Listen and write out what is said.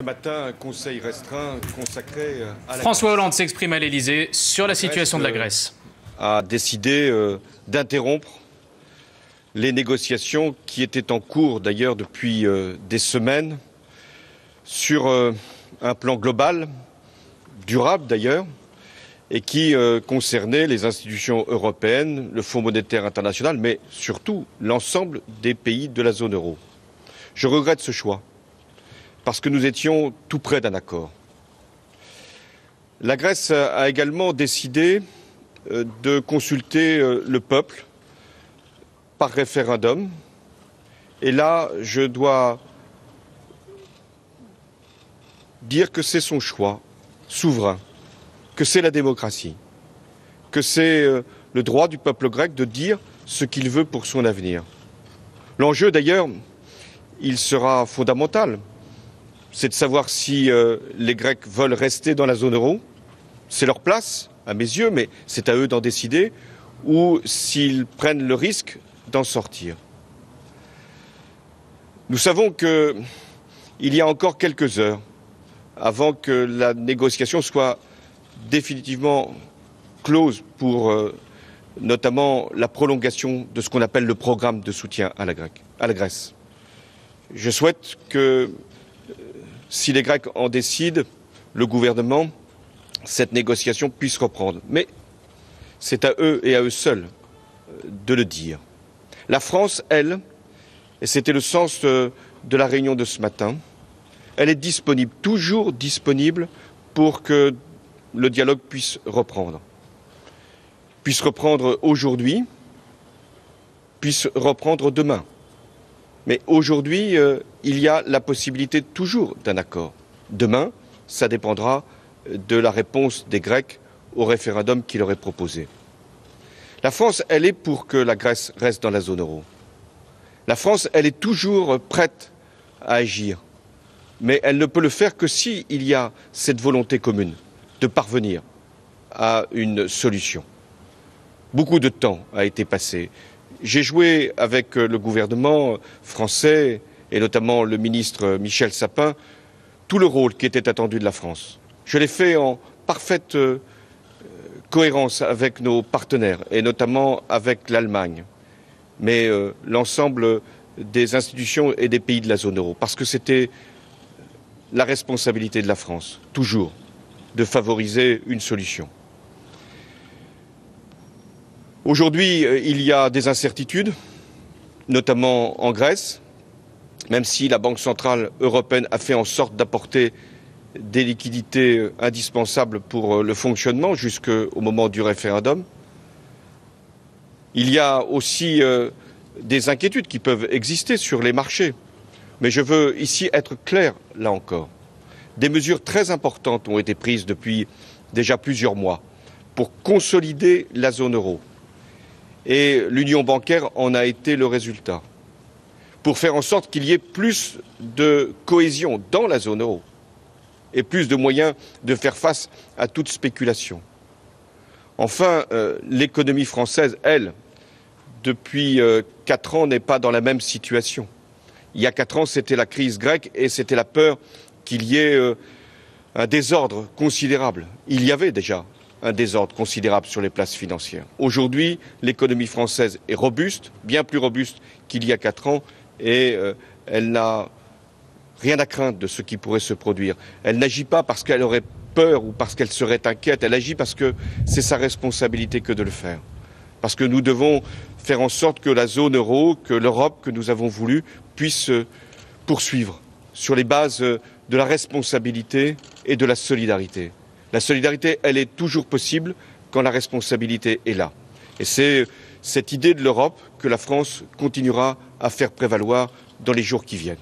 Ce matin, un conseil restreint consacré à la François Hollande s'exprime à l'Elysée sur la situation de la Grèce. A décidé d'interrompre les négociations qui étaient en cours d'ailleurs depuis des semaines sur un plan global, durable d'ailleurs, et qui concernait les institutions européennes, le Fonds monétaire international, mais surtout l'ensemble des pays de la zone euro. Je regrette ce choix, parce que nous étions tout près d'un accord. La Grèce a également décidé de consulter le peuple par référendum. Et là, je dois dire que c'est son choix souverain, que c'est la démocratie, que c'est le droit du peuple grec de dire ce qu'il veut pour son avenir. L'enjeu, d'ailleurs, il sera fondamental. C'est de savoir si les Grecs veulent rester dans la zone euro. C'est leur place, à mes yeux, mais c'est à eux d'en décider, ou s'ils prennent le risque d'en sortir. Nous savons qu'il y a encore quelques heures avant que la négociation soit définitivement close pour notamment la prolongation de ce qu'on appelle le programme de soutien à la Grèce. Je souhaite que, si les Grecs en décident, le gouvernement, cette négociation puisse reprendre. Mais c'est à eux et à eux seuls de le dire. La France, elle, et c'était le sens de la réunion de ce matin, elle est disponible, toujours disponible pour que le dialogue puisse reprendre. Puisse reprendre aujourd'hui, puisse reprendre demain. Mais aujourd'hui, il y a la possibilité toujours d'un accord. Demain, ça dépendra de la réponse des Grecs au référendum qui leur est proposé. La France, elle est pour que la Grèce reste dans la zone euro. La France, elle est toujours prête à agir. Mais elle ne peut le faire que s'il y a cette volonté commune de parvenir à une solution. Beaucoup de temps a été passé. J'ai joué avec le gouvernement français et notamment le ministre Michel Sapin tout le rôle qui était attendu de la France. Je l'ai fait en parfaite cohérence avec nos partenaires et notamment avec l'Allemagne, mais l'ensemble des institutions et des pays de la zone euro, parce que c'était la responsabilité de la France, toujours, de favoriser une solution. Aujourd'hui, il y a des incertitudes, notamment en Grèce, même si la Banque centrale européenne a fait en sorte d'apporter des liquidités indispensables pour le fonctionnement jusqu'au moment du référendum. Il y a aussi des inquiétudes qui peuvent exister sur les marchés. Mais je veux ici être clair, là encore. Des mesures très importantes ont été prises depuis déjà plusieurs mois pour consolider la zone euro. Et l'union bancaire en a été le résultat. Pour faire en sorte qu'il y ait plus de cohésion dans la zone euro et plus de moyens de faire face à toute spéculation. Enfin, l'économie française, elle, depuis 4 ans, n'est pas dans la même situation. Il y a 4 ans, c'était la crise grecque et c'était la peur qu'il y ait un désordre considérable. Il y avait déjà un désordre considérable sur les places financières. Aujourd'hui, l'économie française est robuste, bien plus robuste qu'il y a 4 ans, et elle n'a rien à craindre de ce qui pourrait se produire. Elle n'agit pas parce qu'elle aurait peur ou parce qu'elle serait inquiète, elle agit parce que c'est sa responsabilité que de le faire. Parce que nous devons faire en sorte que la zone euro, que l'Europe que nous avons voulu, puisse poursuivre sur les bases de la responsabilité et de la solidarité. La solidarité, elle est toujours possible quand la responsabilité est là. Et c'est cette idée de l'Europe que la France continuera à faire prévaloir dans les jours qui viennent.